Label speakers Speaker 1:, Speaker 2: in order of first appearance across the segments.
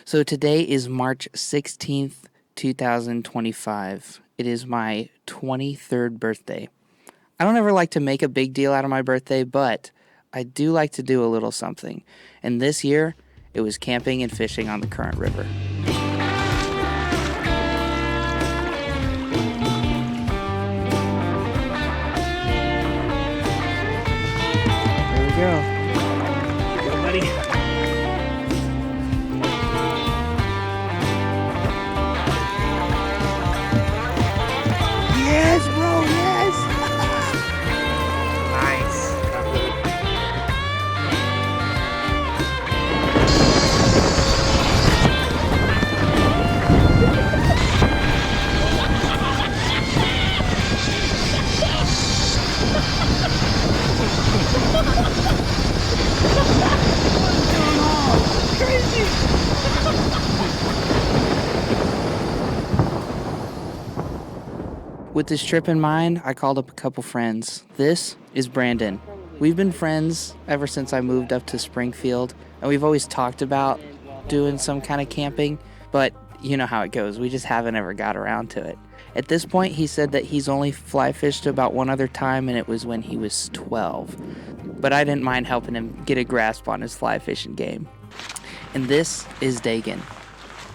Speaker 1: So today is March 16th, 2025. It is my 23rd birthday. I don't ever like to make a big deal out of my birthday, but I do like to do a little something. And this year, it was camping and fishing on the Current River. There we go. Go, buddy. Yes, bro, yes! Nice. Crazy! With this trip in mind, I called up a couple friends. This is Brandon. We've been friends ever since I moved up to Springfield, and we've always talked about doing some kind of camping, but you know how it goes. We just haven't ever got around to it. At this point, he said that he's only fly fished about one other time, and it was when he was 12. But I didn't mind helping him get a grasp on his fly fishing game. And this is Dagan.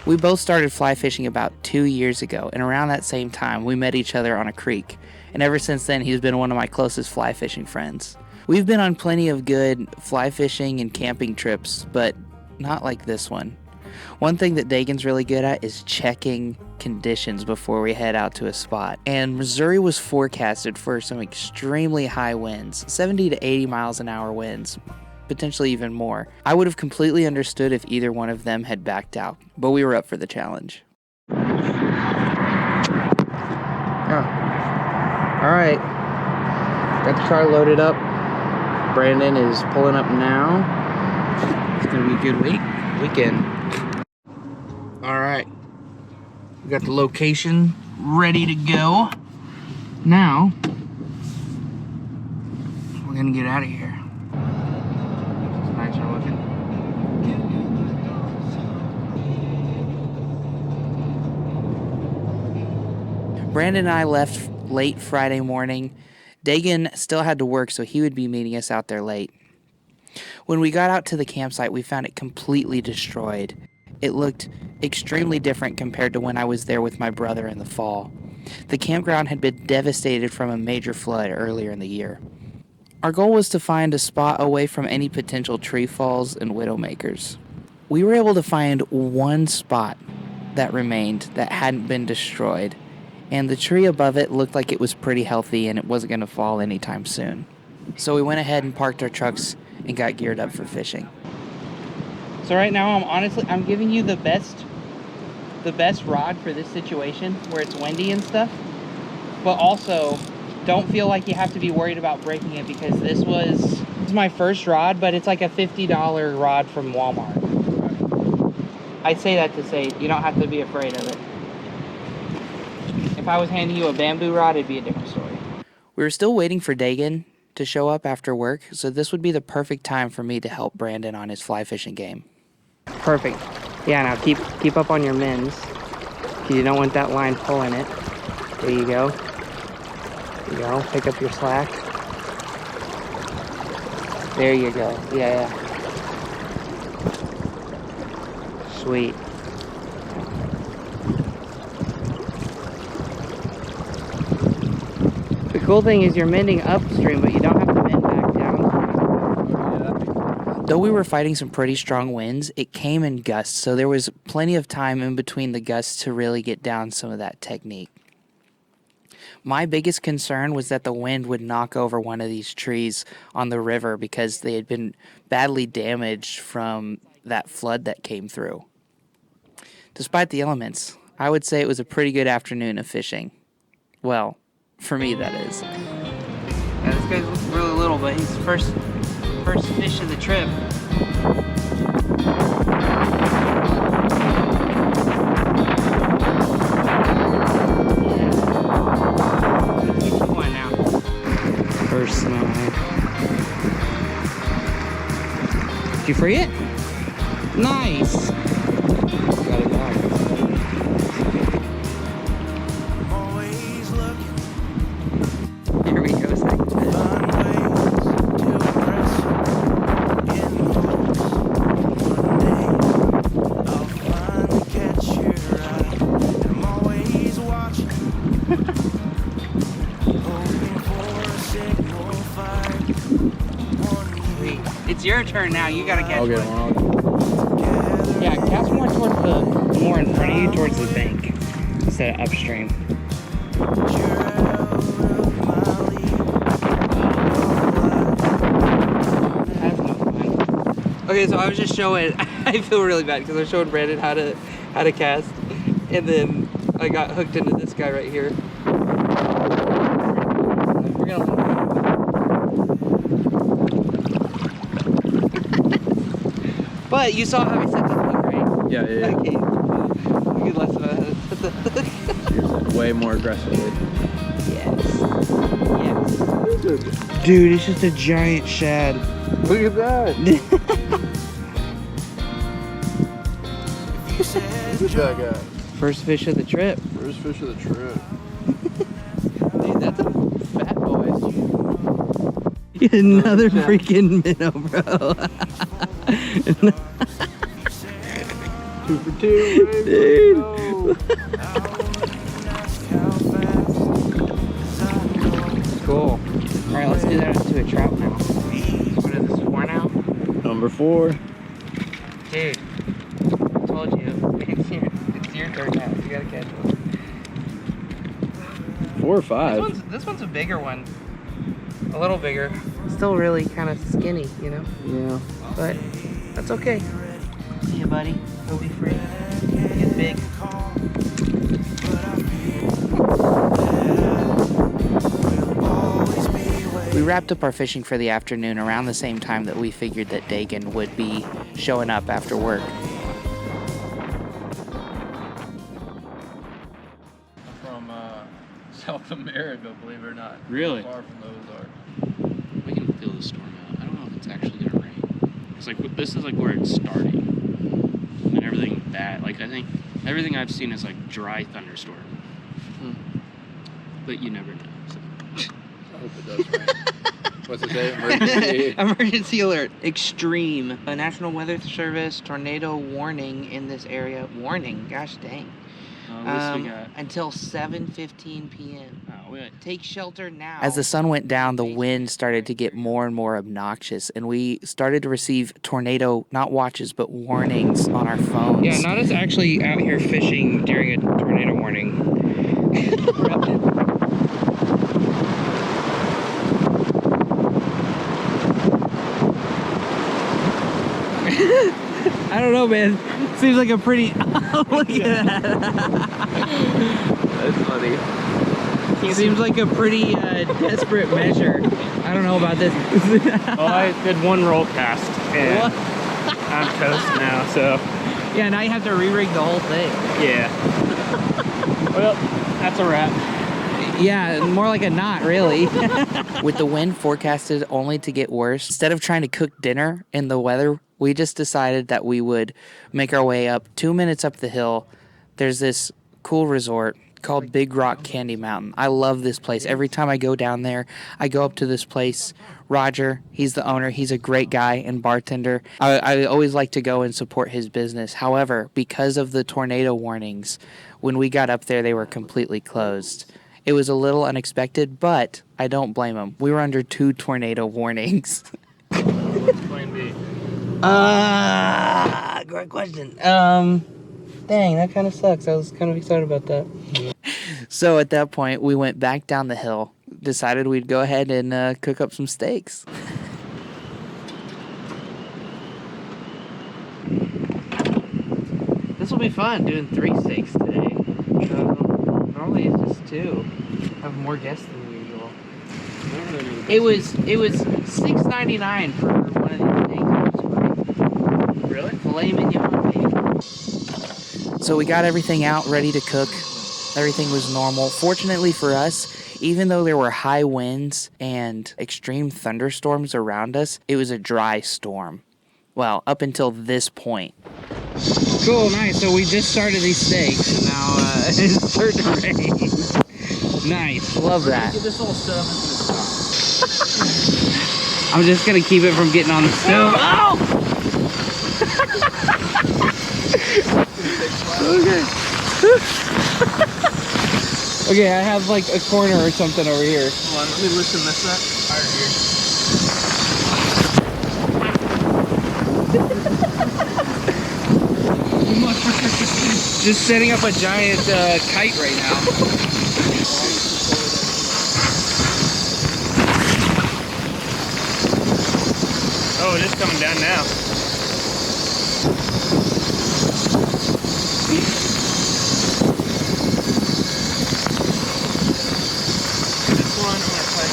Speaker 1: We both started fly fishing about 2 years ago, and around that same time, we met each other on a creek. And ever since then, he's been one of my closest fly fishing friends. We've been on plenty of good fly fishing and camping trips, but not like this one. One thing that Dagan's really good at is checking conditions before we head out to a spot. And Missouri was forecasted for some extremely high winds, 70 to 80 miles an hour winds, potentially even more. I would have completely understood if either one of them had backed out, but we were up for the challenge. Oh. All right, got the car loaded up. Brandon is pulling up now. It's gonna be a good weekend. All right, we got the location ready to go. Now, we're gonna get out of here. Nice are looking. Brandon and I left late Friday morning. Dagan still had to work, so he would be meeting us out there late. When we got out to the campsite, we found it completely destroyed. It looked extremely different compared to when I was there with my brother in the fall. The campground had been devastated from a major flood earlier in the year. Our goal was to find a spot away from any potential tree falls and widowmakers. We were able to find one spot that remained that hadn't been destroyed, and the tree above it looked like it was pretty healthy and it wasn't going to fall anytime soon. So we went ahead and parked our trucks and got geared up for fishing. So right now, I'm giving you the best rod for this situation where it's windy and stuff, but also don't feel like you have to be worried about breaking it, because this was my first rod, but it's like a $50 rod from Walmart. I say that to say you don't have to be afraid of it. If I was handing you a bamboo rod, it'd be a different story. We were still waiting for Dagan to show up after work, so this would be the perfect time for me to help Brandon on his fly fishing game. Perfect. Yeah, now keep up on your mins, because you don't want that line pulling it. There you go. There you go. Pick up your slack. There you go. Yeah. Sweet. The cool thing is you're mending upstream, but you don't have to mend back down. Though we were fighting some pretty strong winds, it came in gusts, so there was plenty of time in between the gusts to really get down some of that technique. My biggest concern was that the wind would knock over one of these trees on the river because they had been badly damaged from that flood that came through. Despite the elements, I would say it was a pretty good afternoon of fishing. Well, for me, that is. Yeah, this guy's really little, but he's the first fish of the trip. First snag. Did you free it? Nice! It's your turn now. You gotta catch
Speaker 2: I'll get
Speaker 1: one.
Speaker 2: one.
Speaker 1: Yeah, cast more towards the, more in front of you, towards the bank, instead of upstream. That's no fun. Okay, so I was just showing. I feel really bad because I was showing Brandon how to cast, and then I got hooked into this guy right here. We're gonna. But you saw how I set the hook, right?
Speaker 2: Yeah.
Speaker 1: Okay. You can listen to that.
Speaker 2: Use it way more aggressively.
Speaker 1: Yes. Dude, it's just a giant shad.
Speaker 2: Look at that. Look at that guy.
Speaker 1: First fish of the trip.
Speaker 2: First fish of the trip.
Speaker 1: Dude, that's a fat boy. Another freaking minnow, bro.
Speaker 2: 2 for 2,
Speaker 1: Dude. Cool. Alright, let's do that into a trout now. What is this, 4 now?
Speaker 2: Number 4.
Speaker 1: Dude, I told you, it's your turn now. You gotta catch one.
Speaker 2: 4 or 5.
Speaker 1: This one's a bigger one. A little bigger. Still really kind of skinny, you know?
Speaker 2: Yeah.
Speaker 1: But that's okay. See you, buddy. Go be free. Get big. We wrapped up our fishing for the afternoon around the same time that we figured that Dagan would be showing up after work.
Speaker 2: From South America, believe it or not.
Speaker 3: Really?
Speaker 2: Far from those are.
Speaker 3: We can feel the storm out. I don't know if it's actually gonna rain. It's like this is like where it's starting, and everything bad. Like I think everything I've seen is like dry thunderstorm, but you never know. So.
Speaker 2: I hope it does rain. What's it say? Emergency.
Speaker 1: Emergency alert. Extreme. A National Weather Service tornado warning in this area. Warning. Gosh dang.
Speaker 3: This we got.
Speaker 1: Until 7:15 p.m.
Speaker 3: Oh, wait.
Speaker 1: Take shelter now.
Speaker 4: As the sun went down, the wind started to get more and more obnoxious, and we started to receive tornado, not watches, but warnings on our phones.
Speaker 1: Yeah, not us actually out here fishing during a tornado warning. I don't know, man. Seems like a pretty... Look at that.
Speaker 2: That's funny.
Speaker 1: Seems like a pretty desperate measure. I don't know about this.
Speaker 5: Well, I did one roll cast and
Speaker 1: What?
Speaker 5: I'm toast now, so
Speaker 1: Yeah, now you have to re-rig the whole thing.
Speaker 5: yeah. Well, that's a wrap.
Speaker 1: Yeah, more like a knot, really.
Speaker 4: With the wind forecasted only to get worse, instead of trying to cook dinner in the weather, we just decided that we would make our way up 2 minutes up the hill. There's this cool resort called Big Rock Candy Mountain. I love this place. Every time I go down there, I go up to this place. Roger, he's the owner. He's a great guy and bartender. I always like to go and support his business. However, because of the tornado warnings, when we got up there, they were completely closed. It was a little unexpected, but I don't blame him. We were under 2 tornado warnings.
Speaker 5: What's plan B?
Speaker 1: Great question. Dang, that kind of sucks. I was kind of excited about that.
Speaker 4: So at that point, we went back down the hill, decided we'd go ahead and cook up some steaks.
Speaker 1: This will be fun doing 3 steaks today. Normally it's just 2. I have more guests than usual. It was $6.99 for one of these steaks.
Speaker 5: Really?
Speaker 1: Filet mignon, baby.
Speaker 4: So we got everything out, ready to cook. Everything was normal. Fortunately for us, even though there were high winds and extreme thunderstorms around us, it was a dry storm. Well, up until this point.
Speaker 1: Cool, nice. So we just started these steaks, and now it's starting to rain. Nice, love that.
Speaker 2: Get this all set up into the stop.
Speaker 1: I'm just gonna keep it from getting on the stove. Oh! Okay, I have like a corner or something over here.
Speaker 2: Hold on, let me loosen this up. Right here.
Speaker 1: Just setting up a giant kite right now.
Speaker 5: Oh, it is coming down now. This one, I'm gonna try.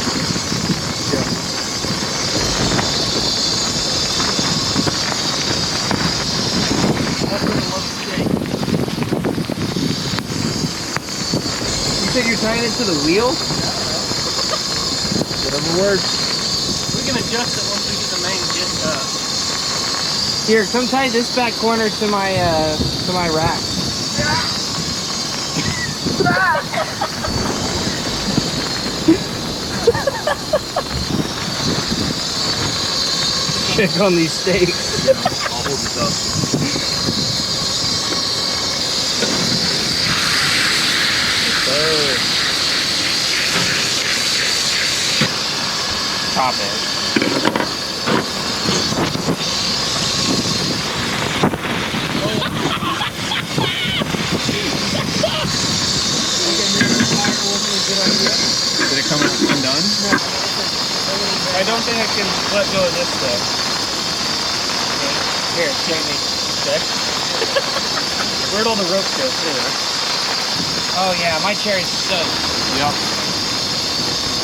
Speaker 1: You said you're tying it to the wheel?
Speaker 2: Whatever works.
Speaker 5: We can adjust it once we get the main gist up.
Speaker 1: Here, come tie this back corner to my rack. Check on these stakes.
Speaker 2: Yeah, I'll hold this up.
Speaker 1: Top it.
Speaker 2: Did it come undone?
Speaker 5: I don't think I can let go of this though. Here, show me. Okay. Where'd all the ropes go? Here.
Speaker 1: Oh yeah, my chair is soaked.
Speaker 2: Yep.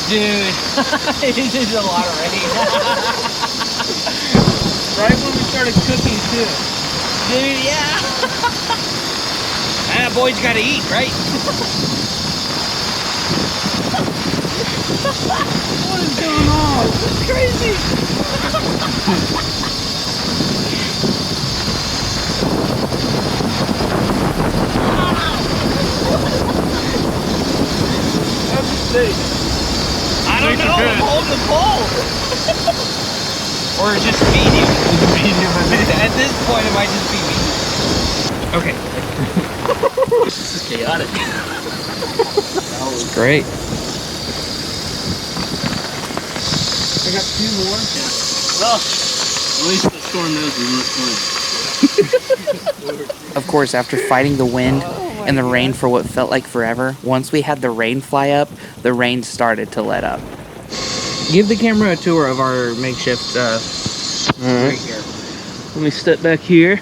Speaker 1: Dude, this is a lot of rain.
Speaker 5: Right when we started cooking too.
Speaker 1: Dude, yeah. That boy's gotta eat, right?
Speaker 5: What is going on? This is crazy. How's the steak?
Speaker 1: I don't
Speaker 5: Steaks
Speaker 1: know,
Speaker 5: are good.
Speaker 1: I'm holding the pole. Or just medium. At this point, it might just be medium. Okay.
Speaker 5: This is chaotic.
Speaker 1: It's great.
Speaker 5: I got 2 more. Yeah. Well, at least the storm knows we weren't playing.
Speaker 4: Of course, after fighting the wind and the rain for what felt like forever, once we had the rain fly up, the rain started to let up.
Speaker 1: Give the camera a tour of our makeshift right here.
Speaker 5: Let me step back here.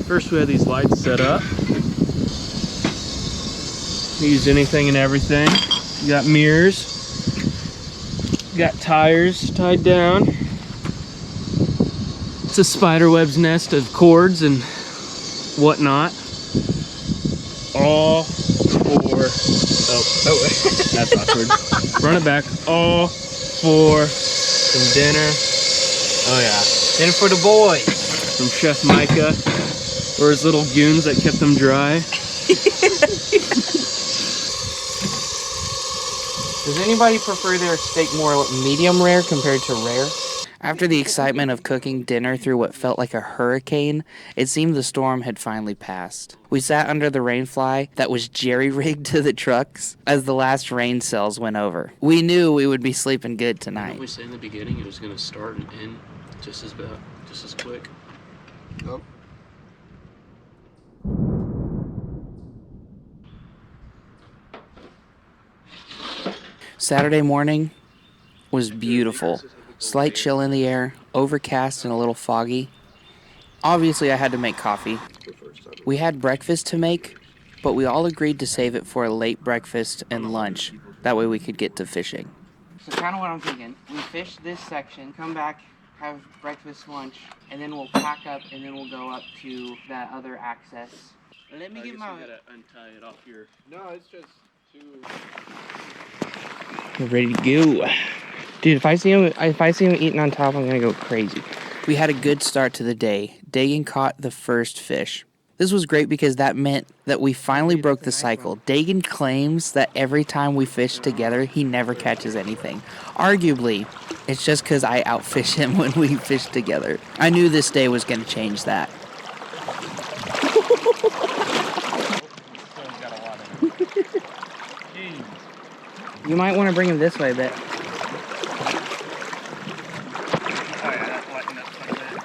Speaker 5: First, we had these lights set up. Use anything and everything. You got mirrors. You got tires tied down. It's a spiderweb's nest of cords and whatnot. All for... Oh, that's awkward. Run it back. All for some dinner. Oh yeah.
Speaker 1: Dinner for the boys.
Speaker 5: From Chef Micah, or his little goons that kept them dry.
Speaker 1: Does anybody prefer their steak more medium rare compared to rare?
Speaker 4: After the excitement of cooking dinner through what felt like a hurricane, it seemed the storm had finally passed. We sat under the rainfly that was jerry-rigged to the trucks as the last rain cells went over. We knew we would be sleeping good tonight.
Speaker 3: Didn't we say in the beginning it was going to start and end just as quick?
Speaker 2: Yep.
Speaker 4: Saturday morning was beautiful. Slight chill in the air, overcast and a little foggy. Obviously, I had to make coffee. We had breakfast to make, but we all agreed to save it for a late breakfast and lunch. That way we could get to fishing.
Speaker 1: So kind of what I'm thinking. We fish this section, come back, have breakfast, lunch, and then we'll pack up and then we'll go up to that other access. Let me get my...
Speaker 5: untie it off your...
Speaker 2: No, it's just too.
Speaker 1: We're ready to go. Dude, if I see him eating on top, I'm gonna go crazy.
Speaker 4: We had a good start to the day. Dagan caught the first fish. This was great because that meant that we finally broke the cycle. Dagan claims that every time we fish together, he never catches anything. Arguably, it's just because I outfish him when we fish together. I knew this day was going to change that.
Speaker 1: You might want to bring him this way a bit.
Speaker 5: Oh yeah, that's lighting up quite a bit.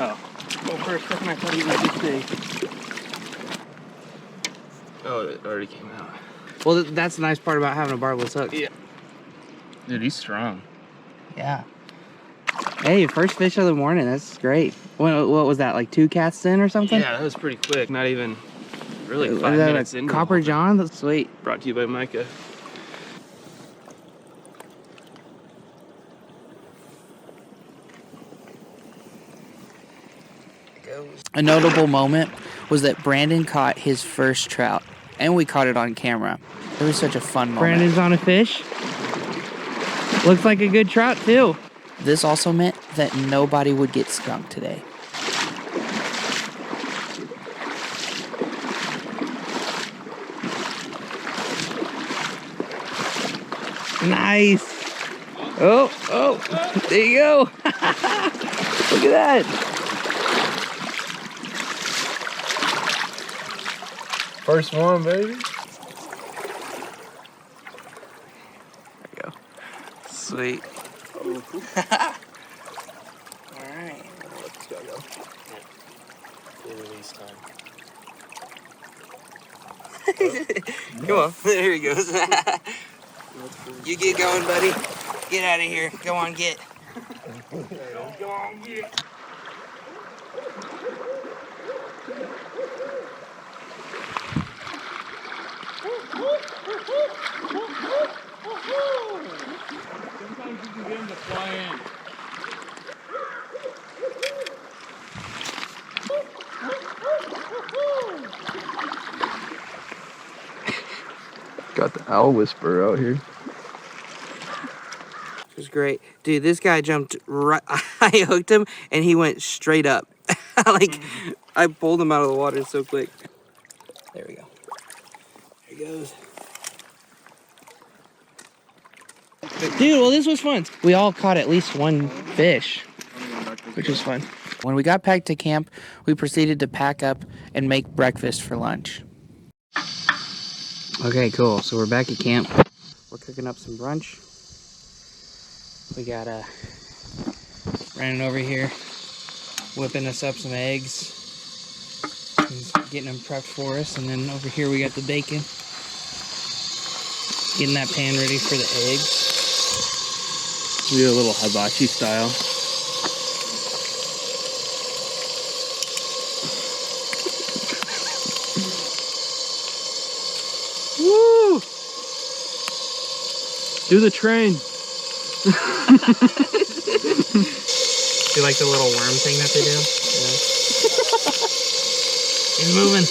Speaker 5: Oh. Well, for a second I thought he was just big. Oh, it already came out.
Speaker 1: Well, that's the nice part about having a barbless hook.
Speaker 5: Yeah. Dude, he's strong.
Speaker 1: Yeah. Hey, first fish of the morning. That's great. What was that, like 2 casts in or something?
Speaker 5: Yeah, that was pretty quick. Not even really
Speaker 1: Was
Speaker 5: 5
Speaker 1: that
Speaker 5: minutes
Speaker 1: a
Speaker 5: into
Speaker 1: Copper
Speaker 5: the whole
Speaker 1: John? That's sweet.
Speaker 5: thing. Brought to you by Micah.
Speaker 1: A notable moment was that Brandon caught his first trout, and we caught it on camera. It was such a fun moment. Brandon's on a fish. Looks like a good trout, too. This also meant that nobody would get skunked today. Nice. Oh, there you go. Look at that.
Speaker 5: First one, baby.
Speaker 1: There you go. Sweet.
Speaker 5: Oh.
Speaker 1: All right.
Speaker 5: Let's go. Yeah. Release time.
Speaker 1: Come on. There he goes. You get going, buddy. Get out of here. Go on, get. Go on, get.
Speaker 2: Sometimes you can get them to fly in.
Speaker 5: Got the owl whisperer out here.
Speaker 1: It was great. Dude, this guy jumped right. I hooked him and he went straight up. Like, I pulled him out of the water so quick. There we go. There he goes. Dude, well, this was fun. We all caught at least one fish, which was fun. When we got back to camp, we proceeded to pack up and make breakfast for lunch. Okay, cool. So we're back at camp. We're cooking up some brunch. We got Brandon over here whipping us up some eggs. He's getting them prepped for us. And then over here we got the bacon. Getting that pan ready for the eggs.
Speaker 5: We do a little hibachi style. Woo! Do the train.
Speaker 1: Do you like the little worm thing that they do? Yeah. He's moving.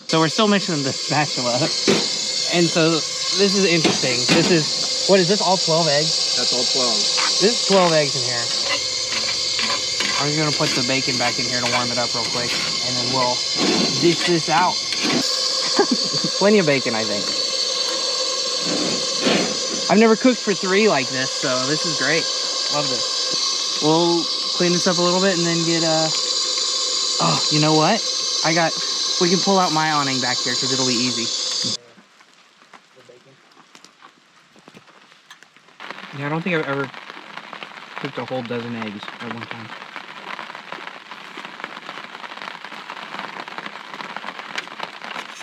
Speaker 1: So we're still mixing the spatula. And so this is interesting. This is, what is this, all 12 eggs?
Speaker 2: That's all 12.
Speaker 1: This is 12 eggs in here. I'm just gonna put the bacon back in here to warm it up real quick, and then we'll dish this out. Plenty of bacon, I think. I've never cooked for 3 like this, so this is great. Love this. We'll clean this up a little bit and then get oh, you know what? We can pull out my awning back here because it'll be easy. Yeah, I don't think I've ever cooked a whole dozen eggs at one time.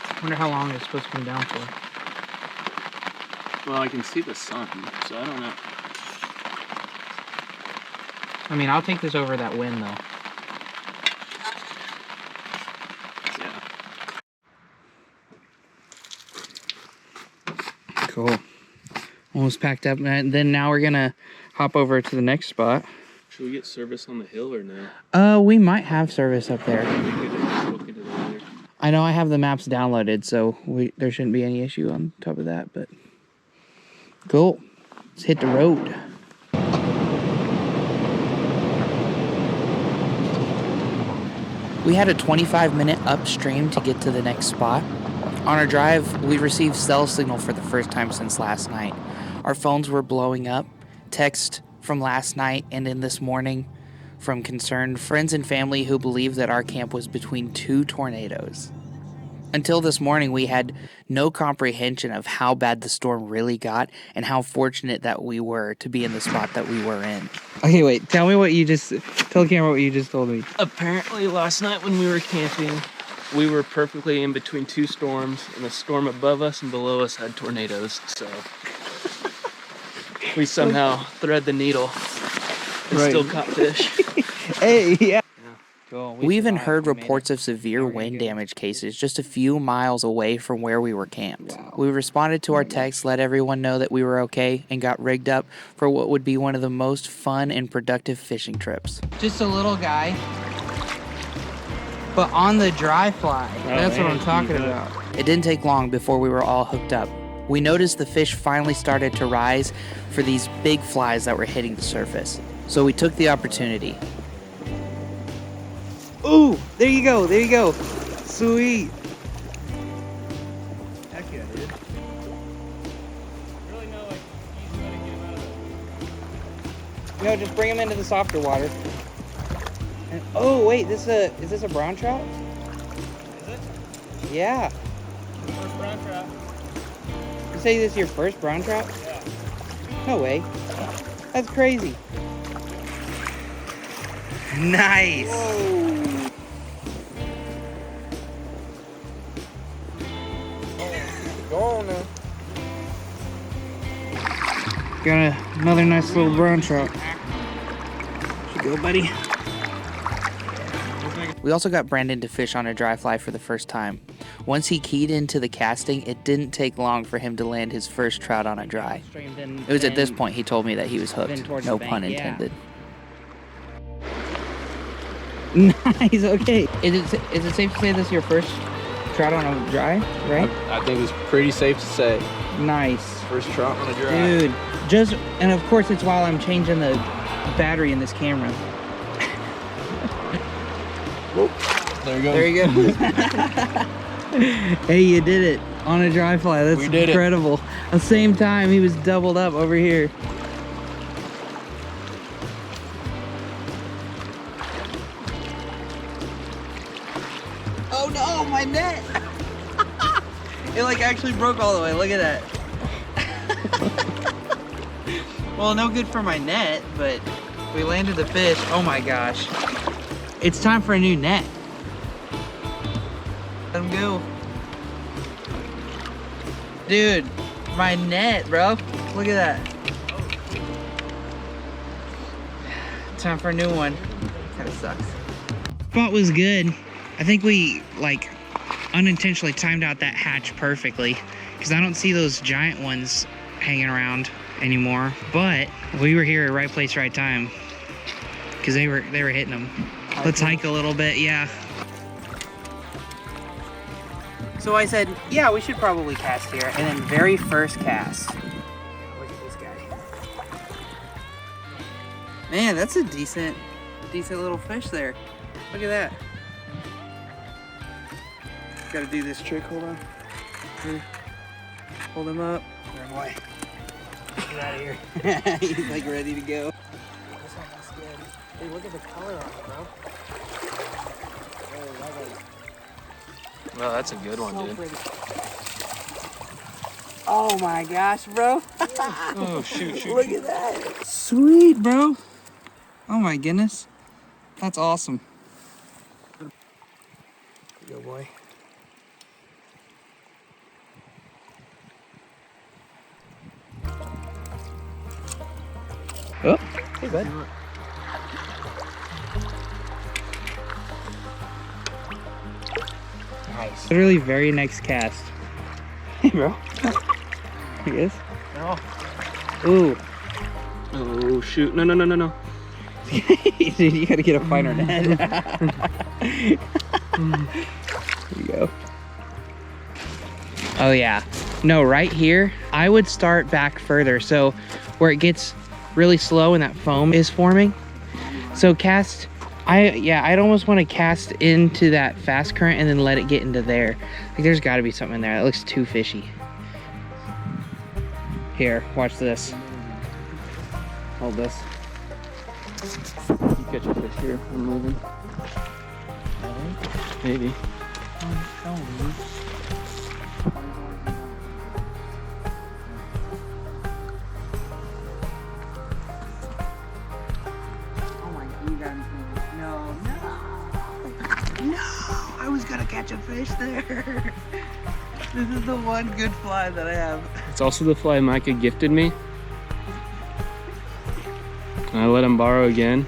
Speaker 1: I wonder how long it's supposed to come down for.
Speaker 5: Well, I can see the sun, so I don't know.
Speaker 1: I mean, I'll take this over that wind, though.
Speaker 5: Yeah.
Speaker 1: Cool. Almost packed up. And then now we're going to hop over to the next spot.
Speaker 5: Should we get service on the hill or no?
Speaker 1: We might have service up there.
Speaker 5: We could look into that later.
Speaker 1: I know I have the maps downloaded, so there shouldn't be any issue on top of that, but cool. Let's hit the road. We had a 25-minute upstream to get to the next spot. On our drive, we received cell signal for the first time since last night. Our phones were blowing up. Text from last night and in this morning from concerned friends and family who believed that our camp was between two tornadoes. Until this morning, we had no comprehension of how bad the storm really got and how fortunate that we were to be in the spot that we were in.
Speaker 4: Okay, wait. Tell the camera what you just told me.
Speaker 5: Apparently last night when we were camping, we were perfectly in between two storms, and the storm above us and below us had tornadoes, so we somehow thread the needle and still caught fish.
Speaker 4: Hey, yeah. Cool.
Speaker 1: We even heard reports of severe wind damage cases just a few miles away from where we were camped. We responded to our text, let everyone know that we were okay, and got rigged up for what would be one of the most fun and productive fishing trips.
Speaker 4: Just a little guy, but on the dry fly. That's what I'm talking about.
Speaker 1: It didn't take long before we were all hooked up. We noticed the fish finally started to rise for these big flies that were hitting the surface. So we took the opportunity.
Speaker 4: Ooh, there you go, there you go. Sweet.
Speaker 5: Heck yeah, dude. Really no, like, easy way to get him out of
Speaker 4: No, just bring him into the softer water. And, oh, wait, is this a brown trout?
Speaker 5: Is it?
Speaker 4: Yeah.
Speaker 5: First brown trout.
Speaker 4: You say this is your first brown trout?
Speaker 5: Yeah.
Speaker 4: No way. That's crazy. Nice.
Speaker 5: Whoa.
Speaker 2: Go on now.
Speaker 4: Got another nice little brown trout. Should go, buddy.
Speaker 1: We also got Brandon to fish on a dry fly for the first time. Once he keyed into the casting, it didn't take long for him to land his first trout on a dry. It was at this point he told me that he was hooked. No pun intended.
Speaker 4: Nice, okay. Is it safe to say this is your first trout on a dry, right?
Speaker 2: I think it's pretty safe to say.
Speaker 4: Nice.
Speaker 2: First trout on a dry.
Speaker 4: Dude, and of course it's while I'm changing the battery in this camera.
Speaker 2: Whoa. There you go.
Speaker 4: There you go. Hey, you did it on a dry fly. That's
Speaker 2: We did
Speaker 4: incredible. At the same time, he was doubled up over here. Oh no, my net! It like actually broke all the way. Look at that. Well, no good for my net, but we landed the fish. Oh my gosh. It's time for a new net. Let him go. Dude, my net, bro. Look at that. Time for a new one. Kinda sucks. Spot was good. I think we like unintentionally timed out that hatch perfectly because I don't see those giant ones hanging around anymore. But we were here at right place, right time because they were hitting them. Let's hike a little bit, yeah. So I said, yeah, we should probably cast here. And then very first cast. Look at this guy. Man, that's a decent little fish there. Look at that. Gotta do this trick, hold on. Here. Hold him up. There, boy. Get out of here. He's like ready to go. This one looks good. Hey, look at the color on it, bro.
Speaker 5: Well, that's a good one, dude.
Speaker 4: Pretty. Oh my gosh, bro.
Speaker 5: Oh, shoot.
Speaker 4: Look at that. Sweet, bro. Oh my goodness. That's awesome. Here you go, boy. Oh, hey, bud. Nice. Literally very next cast. Hey, bro. I guess.
Speaker 5: No.
Speaker 4: Ooh.
Speaker 5: Oh, shoot. No.
Speaker 4: Dude, you gotta get a finer net. There you go. Oh yeah. No, right here, I would start back further. So where it gets really slow and that foam is forming. So cast, I'd almost want to cast into that fast current and then let it get into there. Like there's gotta be something in there. That looks too fishy. Here, watch this. Hold this.
Speaker 2: You
Speaker 5: catch a fish here. I'm moving. Maybe.
Speaker 1: No, I was gonna catch a fish there. This is the one good fly that I have.
Speaker 5: It's also the fly Micah gifted me. And I let him borrow again.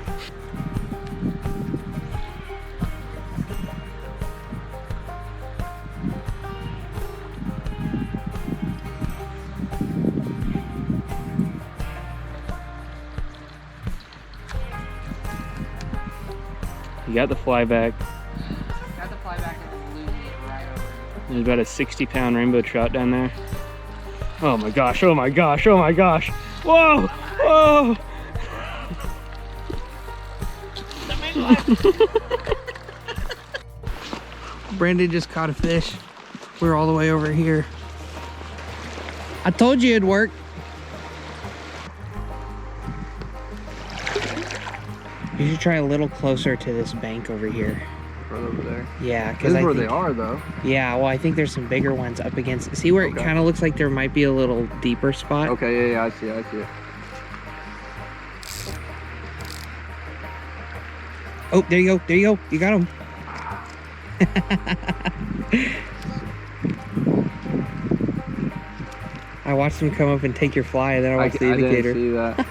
Speaker 5: He got the fly back.
Speaker 1: Got the fly back and then losing it right over.
Speaker 5: There's about a 60-pound rainbow trout down there. Oh my gosh, oh my gosh, oh my gosh. Whoa, whoa.
Speaker 1: Brandon just caught a fish. We're all the way over here. I told you it'd work. You should try a little closer to this bank over here.
Speaker 2: Right over there.
Speaker 1: Yeah,
Speaker 2: This
Speaker 1: because
Speaker 2: is where they are, though.
Speaker 1: Yeah, well, I think there's some bigger ones up against. See where
Speaker 2: Okay.
Speaker 1: it kind of looks like there might be a little deeper spot?
Speaker 2: Okay, yeah, I see it.
Speaker 1: Oh, there you go. There you go. You got him. I watched him come up and take your fly, and then I watched the indicator.
Speaker 2: I didn't see that.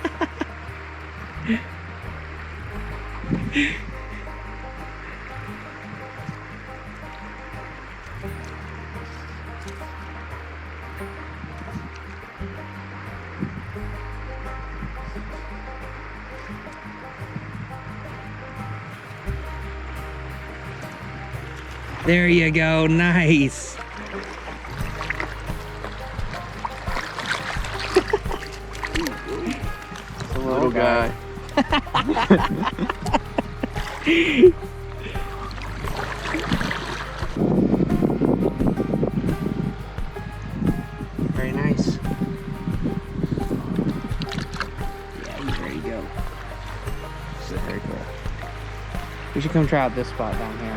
Speaker 1: There you go. Nice.
Speaker 2: Little guy.
Speaker 1: Very nice. Yeah, he's ready to go. This is very cool. We should come try out this spot down here.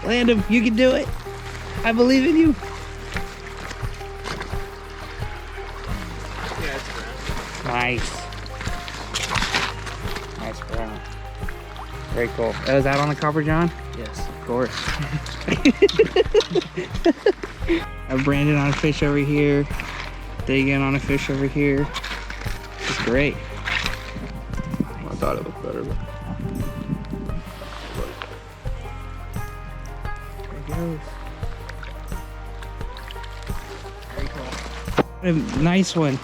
Speaker 1: Land him. You can do it. I believe in you.
Speaker 5: Yeah, it's brown.
Speaker 1: Nice. Nice brown. Very cool. Oh, is that on the copper, John?
Speaker 5: Yes.
Speaker 1: Of course. I have Brandon on a fish over here. Dagan on a fish over here. It's great.
Speaker 2: I thought it looked better, but
Speaker 1: There it goes. Very cool. What a nice one.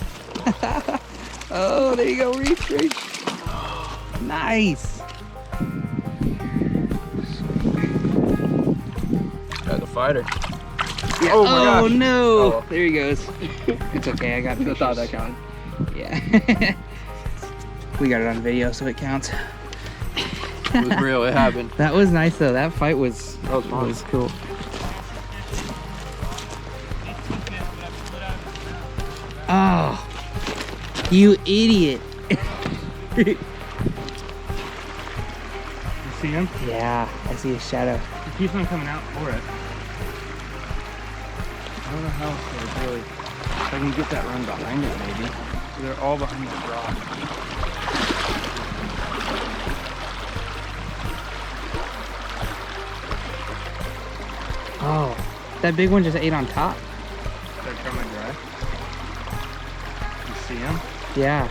Speaker 1: Oh, there you go. Reach, reach. Nice.
Speaker 2: got the fighter.
Speaker 1: Yeah.
Speaker 2: Oh my gosh.
Speaker 1: No.
Speaker 2: Oh.
Speaker 1: There he goes. It's okay. I got
Speaker 2: I
Speaker 1: pictures.
Speaker 2: thought that counted.
Speaker 1: Yeah. We got it on video, so it counts.
Speaker 2: It was real. It happened.
Speaker 1: That was nice though. That fight was
Speaker 2: Fun.
Speaker 1: was cool. Oh, you idiot!
Speaker 5: You see him?
Speaker 1: Yeah, I see a shadow.
Speaker 5: He keeps on coming out for it. I don't know how to really. If I can get that run behind it, maybe. They're all behind the rock.
Speaker 1: Oh, that big one just ate on top.
Speaker 5: They're coming dry. You see him?
Speaker 1: Yeah,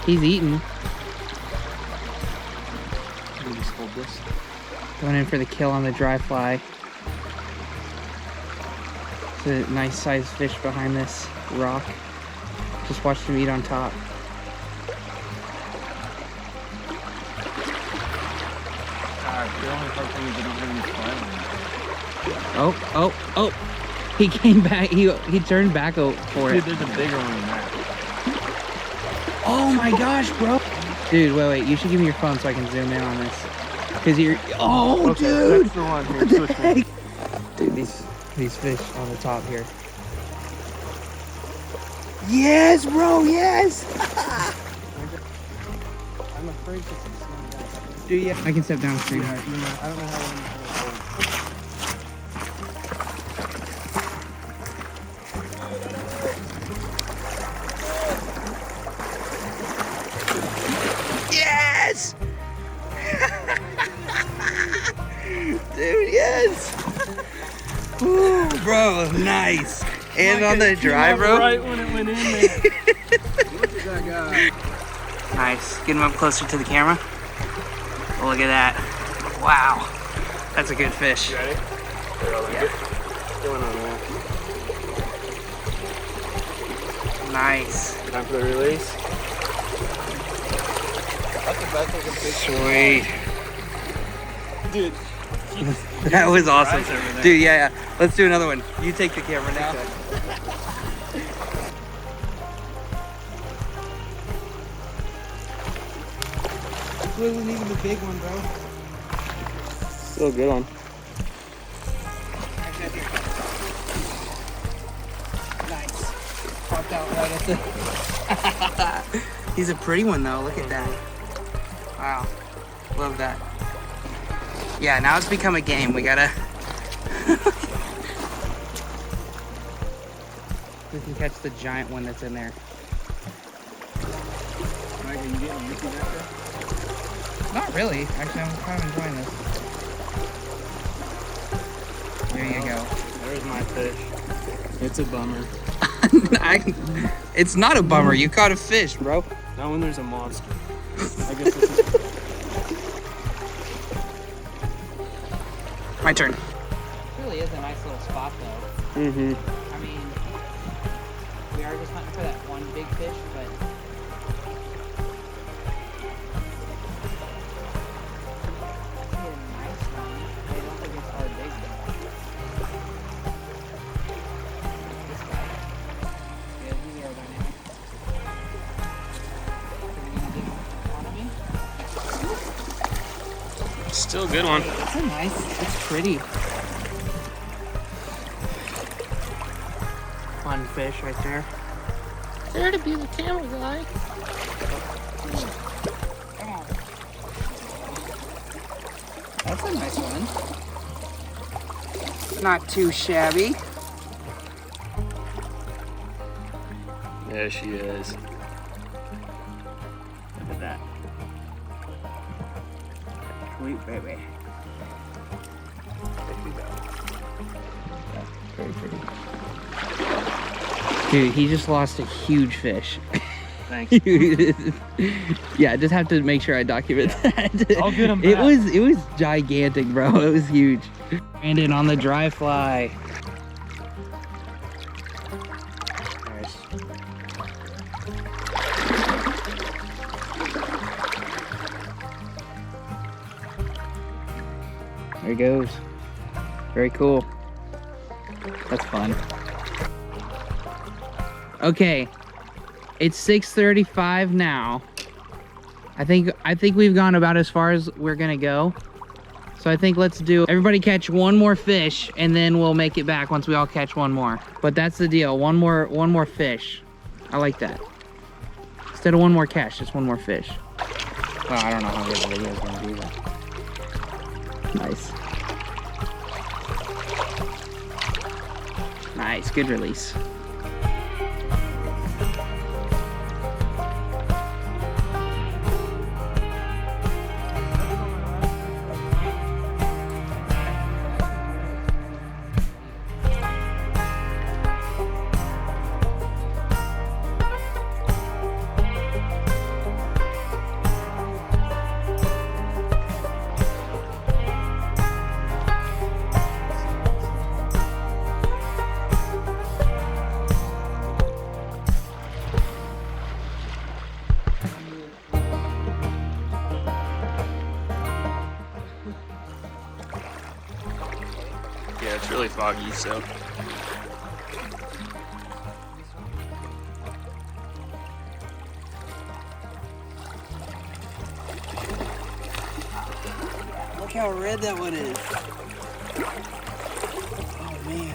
Speaker 1: he's eating.
Speaker 5: Let me just hold this.
Speaker 1: Going in for the kill on the dry fly. It's a nice sized fish behind this rock. Just watched him eat on top.
Speaker 5: The only hard thing is they don't have any fly.
Speaker 1: Oh, oh, oh! He came back. He turned back for
Speaker 5: Dude,
Speaker 1: it.
Speaker 5: there's a bigger one than that.
Speaker 1: Oh my gosh, bro! Dude, wait. You should give me your phone so I can zoom in on this. Cause you're. Oh,
Speaker 5: Okay,
Speaker 1: dude!
Speaker 5: that's the one. Here,
Speaker 1: What the
Speaker 5: switch me.
Speaker 1: heck? Dude, these fish on the top here. Yes, bro. Yes.
Speaker 5: I'm afraid to see
Speaker 1: Do you? I can step downstream.
Speaker 5: I don't know how long.
Speaker 1: Yes! Dude, yes! Ooh, bro, nice. And on the dry, bro.
Speaker 5: Right when it went in there.
Speaker 2: Look at that guy.
Speaker 1: Nice. Get him up closer to the camera. Look at that. Wow. That's a good fish.
Speaker 5: You ready?
Speaker 1: Yeah.
Speaker 5: Going on there.
Speaker 1: Nice.
Speaker 5: Time for the release.
Speaker 2: That's the best looking fish.
Speaker 1: Sweet.
Speaker 5: Dude.
Speaker 1: That was awesome.
Speaker 5: Eyes over there.
Speaker 1: Dude, yeah. Let's do another one. You take the camera now. This wasn't even the big one, bro.
Speaker 5: Still a good one.
Speaker 1: Nice. Popped out right at the... He's a pretty one, though. Look at that. Wow. Love that. Yeah, now it's become a game. We gotta... We can catch the giant one that's in there.
Speaker 2: Mike, are you getting used to that there?
Speaker 1: Not really. Actually, I'm kind of enjoying this. There you go.
Speaker 5: There's my fish. It's a bummer.
Speaker 1: It's not a bummer. You caught a fish, bro.
Speaker 5: Not when there's a monster. I guess this is.
Speaker 1: My turn. It really is a nice little spot, though.
Speaker 5: Mm-hmm.
Speaker 1: I mean, we are just hunting for that one big fish, but I see a nice one. I don't think it's our big though. This guy. Yeah, he's our dynamic. Are you gonna dig on me?
Speaker 5: Still a good one.
Speaker 1: It's a nice. It's pretty. Fun fish right there.
Speaker 5: There to be the camera guy.
Speaker 1: Come on. That's a nice one. Not too shabby.
Speaker 5: There she is.
Speaker 1: Look at that. Sweet baby. There we go. Very pretty. Dude, he just lost a huge fish.
Speaker 5: Thanks.
Speaker 1: Yeah, I just have to make sure I document that.
Speaker 5: I'll get him
Speaker 1: It
Speaker 5: back.
Speaker 1: was gigantic, bro. It was huge. Brandon on the dry fly. Nice. There he goes. Very cool. That's fun. Okay, it's 6:35 now. I think we've gone about as far as we're gonna go. So I think let's do everybody catch one more fish and then we'll make it back once we all catch one more. But that's the deal. One more fish. I like that. Instead of one more catch, just one more fish. Well, I don't know how good the video is gonna be, but nice. Nice, good release.
Speaker 5: Yeah, it's really foggy, so.
Speaker 1: Look how red that one is. Oh man.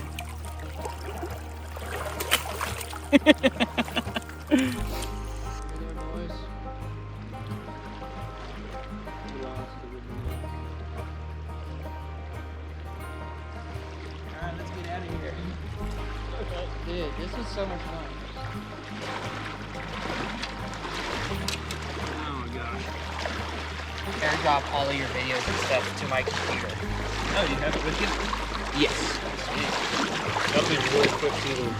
Speaker 1: Dude, this was so much fun.
Speaker 5: Oh my gosh.
Speaker 1: AirDrop all of your videos and stuff to my computer.
Speaker 5: Oh, you have it with you?
Speaker 1: Yes.
Speaker 5: That'll be really quick too.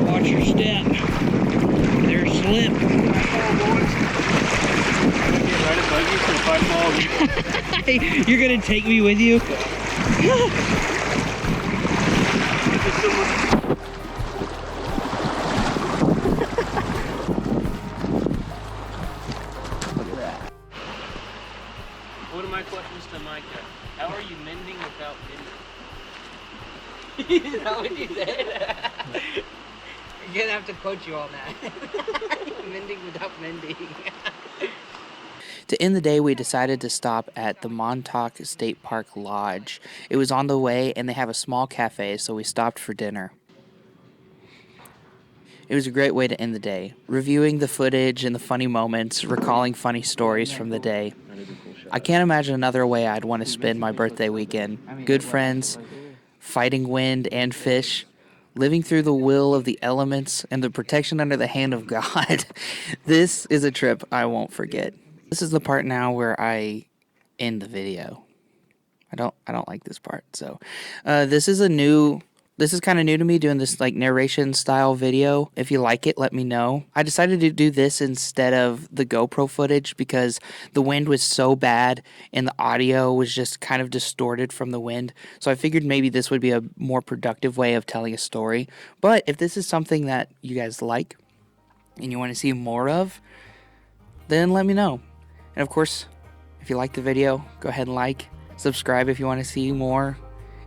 Speaker 1: Watch your step. There's slip.
Speaker 5: Ride a buggy for 5 miles.
Speaker 1: You're gonna take me with you?
Speaker 5: One of my questions to Micah: how are you mending without mending?
Speaker 1: Is that what you said? You're gonna have to quote you on that. Mending without mending. To end the day, we decided to stop at the Montauk State Park Lodge. It was on the way, and they have a small cafe, so we stopped for dinner. It was a great way to end the day, reviewing the footage and the funny moments, recalling funny stories from the day. I can't imagine another way I'd want to spend my birthday weekend. Good friends, fighting wind and fish, living through the will of the elements and the protection under the hand of God. This is a trip I won't forget. This is the part now where I end the video. I don't like this part. So, this is kind of new to me, doing this like narration style video. If you like it, let me know. I decided to do this instead of the GoPro footage because the wind was so bad and the audio was just kind of distorted from the wind. So I figured maybe this would be a more productive way of telling a story. But if this is something that you guys like and you want to see more of, then let me know. And of course, if you like the video, go ahead and like, subscribe if you want to see more,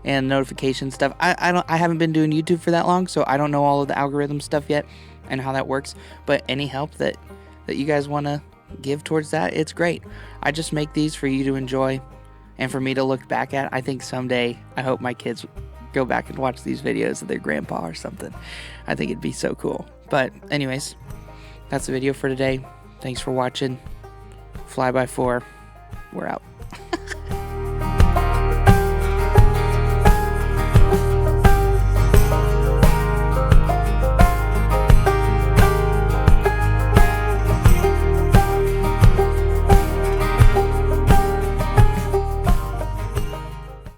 Speaker 1: and notification stuff. I haven't been doing YouTube for that long, so I don't know all of the algorithm stuff yet and how that works. But any help that you guys want to give towards that, it's great. I just make these for you to enjoy and for me to look back at. I think someday I hope my kids go back and watch these videos of their grandpa or something. I think it'd be so cool. But anyways, that's the video for today. Thanks for watching. Fly by 4. We're out.